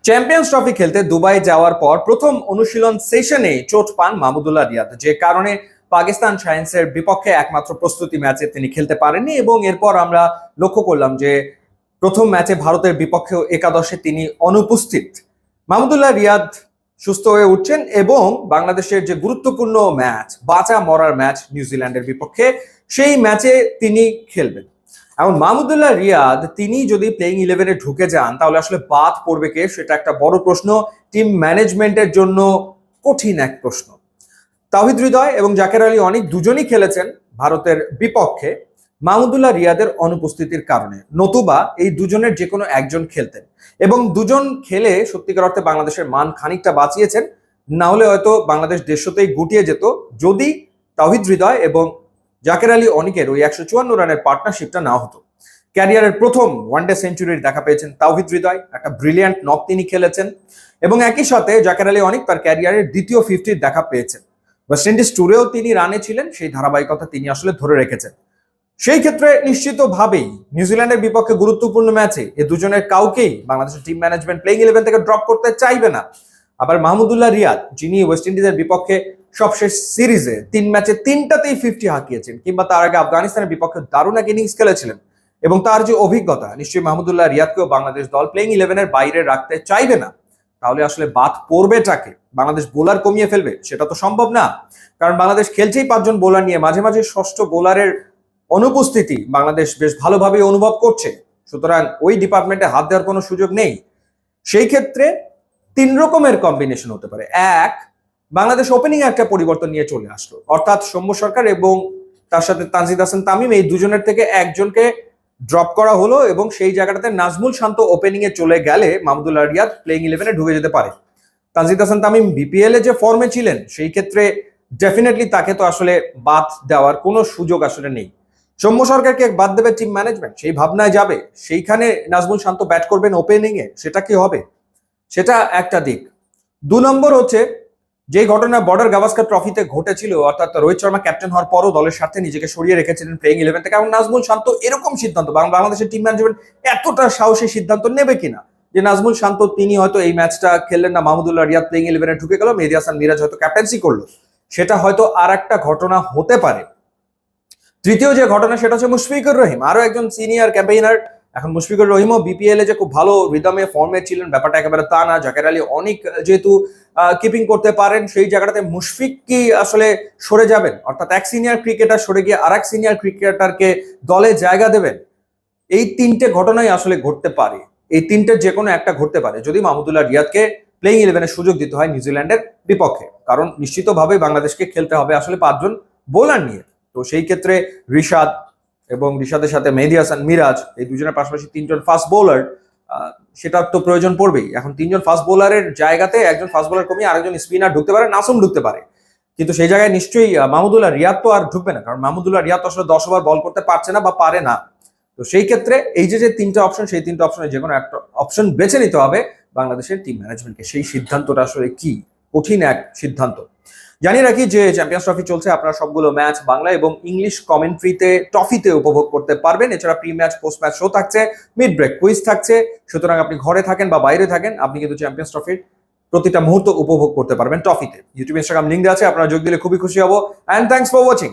Champions trophy খেলতে Dubai যাওয়ার পর প্রথম অনুশীলন সেশনে চোট পান মাহমুদুল্লাহ রিয়াদ, যে কারণে পাকিস্তান সায়েন্সের বিপক্ষে একমাত্র প্রস্তুতি ম্যাচে তিনি খেলতে পারেননি। এবং এরপর আমরা লক্ষ্য করলাম যে প্রথম ম্যাচে ভারতের বিপক্ষে একাদশে তিনি অনুপস্থিত। মাহমুদুল্লাহ রিয়াদ সুস্থ হয়ে উঠছেন এবং বাংলাদেশের যে গুরুত্বপূর্ণ ম্যাচ, বাঁচা মরার ম্যাচ নিউজিল্যান্ডের বিপক্ষে, সেই ম্যাচে তিনি খেলবেন। এখন মাহমুদুল্লাহ রিয়াদ তিনি যদি প্লেইং ইলেভেনে ঢুকে যান তাহলে আসলে বাদ পড়বে কে, সেটা একটা বড় প্রশ্ন। টিম ম্যানেজমেন্টের জন্য কঠিন এক প্রশ্ন। তাওহিদ হৃদয় এবং জাকের আলী অনেক দুজনই খেলেছেন ভারতের বিপক্ষে মাহমুদুল্লাহ রিয়াদের অনুপস্থিতির কারণে, নতুবা এই দুজনের যে কোনো একজন খেলতেন এবং দুজন খেলে সত্যিকার অর্থে বাংলাদেশের মান খানিকটা বাঁচিয়েছেন। না হলে হয়তো বাংলাদেশ দেশতেই গুটিয়ে যেত যদি তাওহিদ হৃদয় এবং জাকের আলী অনিকের ওই 154 রানের পার্টনারশিপটা না হতো। ক্যারিয়ারের প্রথম ওয়ানডে সেঞ্চুরির দেখা পেয়েছেন তাওহিদ হৃদয়, একটা ব্রিলিয়ান্ট নক তিনি খেলেছেন এবং একই সাথে জাকের আলী অনিক তার ক্যারিয়ারের দ্বিতীয় 50 দেখা পেয়েছেন। ওয়েস্ট ইন্ডিজ ট্যুরেও তিনি রানে ছিলেন, সেই ধারাবাহিকতা তিনি আসলে ধরে রেখেছেন। সেই ক্ষেত্রে নিশ্চিতভাবেই নিউজিল্যান্ডের বিপক্ষে গুরুত্বপূর্ণ ম্যাচে এ দুজনের কাউকেই বাংলাদেশের টিম ম্যানেজমেন্ট প্লেইং ইলেভেন থেকে ড্রপ করতে চাইবে না। আবার মাহমুদুল্লাহ রিয়াদ, যিনি ওয়েস্ট ইন্ডিজের বিপক্ষে সবশেষ সিরিজে 3 ম্যাচে 3টাতেই 50 হাঁকিয়েছেন, কিংবা তার আগে আফগানিস্তানের বিপক্ষে দারুণ এক ইনিংস খেলেছিলেন, এবং তার যে অভিজ্ঞতা, নিশ্চয়ই মাহমুদুল্লাহ রিয়াদকেও বাংলাদেশ দল প্লেইং ইলেভেনের বাইরে রাখতে চাইবে না। তাহলে আসলে বাদ পড়বেটাকে? বাংলাদেশ বোলার কমিয়ে ফেলবে? সেটা তো সম্ভব না, কারণ বাংলাদেশ খেলছেই 5 জন বোলার নিয়ে। মাঝে মাঝে ষষ্ঠ বোলারের অনুপস্থিতি বাংলাদেশ বেশ ভালোভাবে অনুভব করছে, সুতরাং ওই ডিপার্টমেন্টে হাত দেওয়ার কোনো সুযোগ নেই। সেই ক্ষেত্রে 3 রকমের কম্বিনেশন হতে পারে। এক, বাংলাদেশ ওপেনিং একটা পরিবর্তন নিয়ে চলে আসলো, অর্থাৎ সৌম্য সরকার এবং তার সাথে তানজিদ হাসান তামিম, এই দুজনের থেকে একজনকে ড্রপ করা হলো এবং সেই জায়গাটাতে নাজমুল শান্ত ওপেনিং এ চলে গেলে মাহমুদুল্লাহ রিয়াদ প্লেইং ইলেভেনে ঢুকে যেতে পারে। তানজিদ হাসান তামিম বিপিএল এ যে ফর্মে ছিলেন, সেই ক্ষেত্রে ডেফিনেটলি তাকে তো আসলে বাদ দেওয়ার কোনো সুযোগ আসলে নেই। সৌম্য সরকারকে বাদ দেবে টিম ম্যানেজমেন্ট, সেই ভাবনায় যাবে, সেইখানে নাজমুল শান্ত ব্যাট করবেন ওপেনিং এ, সেটা কি হবে? সেটা একটা দিক। 2 নম্বর হচ্ছে, যে ঘটনা বর্ডার গাভাস্কার ট্রফিতে ঘটেছিল, অর্থাৎ রোহিত শর্মা ক্যাপ্টেন হওয়ার পরও দলের স্বার্থে নিজেকে সরিয়ে রেখেছিলেন প্লেইং ইলেভেন থেকে, এবং নাজমুল শান্ত এরকম সিদ্ধান্ত, বাংলাদেশের টিম ম্যানেজমেন্ট এতটা সাহসী সিদ্ধান্ত নেবে কিনা যে নাজমুল শান্ত তিনি হয়তো এই ম্যাচটা খেললেন না, মাহমুদুল্লাহ রিয়াদ প্লেইং ইলেভেনে ঢুকে গেল, মেহেদী হাসান মিরাজ হয়তো ক্যাপ্টেন্সি করলো, সেটা হয়তো আর একটা ঘটনা হতে পারে। তৃতীয় যে ঘটনা, সেটা হচ্ছে মুশফিকুর রহিম, আরো একজন সিনিয়র ক্যাম্পেইনার। এখন মুশফিকুর রহিমও বিপিএল এ যে খুব ভালো রিদমে ফর্মে ছিলেন, ব্যাপারটা একেবারে তা না। জাকের আলী অনেক যেহেতু কিপিং করতে পারেন, সেই জায়গাটাতে মুশফিক কি আসলে সরে যাবেন, অর্থাৎ এক সিনিয়র ক্রিকেটার সরে গিয়ে আর এক সিনিয়র ক্রিকেটারকে দলে জায়গা দেবেন? এই 3টে ঘটনাই আসলে ঘটতে পারে, এই 3টের যে কোনো একটা ঘটতে পারে যদি মাহমুদুল্লাহ রিয়াদকে প্লেইং ইলেভেনের সুযোগ দিতে হয় নিউজিল্যান্ডের বিপক্ষে, কারণ নিশ্চিতভাবে বাংলাদেশকে খেলতে হবে আসলে 5 জন বোলার নিয়ে। তো সেই ক্ষেত্রে রিশাদ এবং রিশাদের সাথে মেহেদী হাসান মিরাজ, এই দুজনের পাশাপাশি 3 জন ফাস্ট বোলার, সেটা তো প্রয়োজন পড়বেই। এখন 3 জন ফাস্ট বোলারের জায়গাতে একজন ফাস্ট বোলার কমিয়ে আরেকজন স্পিনার ঢুকতে পারে, নাসুম ঢুকতে পারে, কিন্তু সেই জায়গায় নিশ্চয়ই মাহমুদুল্লাহ রিয়াদ তো আর ঢুকবে না, কারণ মাহমুদুল্লাহ রিয়াদ তো আসলে 10 ওভার বল করতে পারছে না বা পারে না। তো সেই ক্ষেত্রে এই যে 3টে অপশন, সেই 3টে অপশনের যে কোনো একটা অপশন বেছে নিতে হবে বাংলাদেশের টিম ম্যানেজমেন্টকে। সেই সিদ্ধান্তটা আসলে কি, কঠিন এক সিদ্ধান্ত। জানিয়ে রাখি যে চ্যাম্পিয়ন্স ট্রফি চলছে, আপনারা সবগুলো ম্যাচ বাংলা এবং ইংলিশ কমেন্ট্রিতে ট্রফিতে উপভোগ করতে পারবেন। এছাড়া pre match, post match show থাকছে, মিড ব্রেক কুইজ থাকছে, সুতরাং আপনি ঘরে থাকেন বা বাইরে থাকেন, আপনি কিন্তু চ্যাম্পিয়ন্স ট্রফির প্রতিটা মুহূর্ত উপভোগ করতে পারবেন ট্রফিতে। ইউটিউব, ইনস্টাগ্রাম লিঙ্ক দেওয়া আছে, আপনারা যোগ দিলে খুবই খুশি হব। And thanks for watching.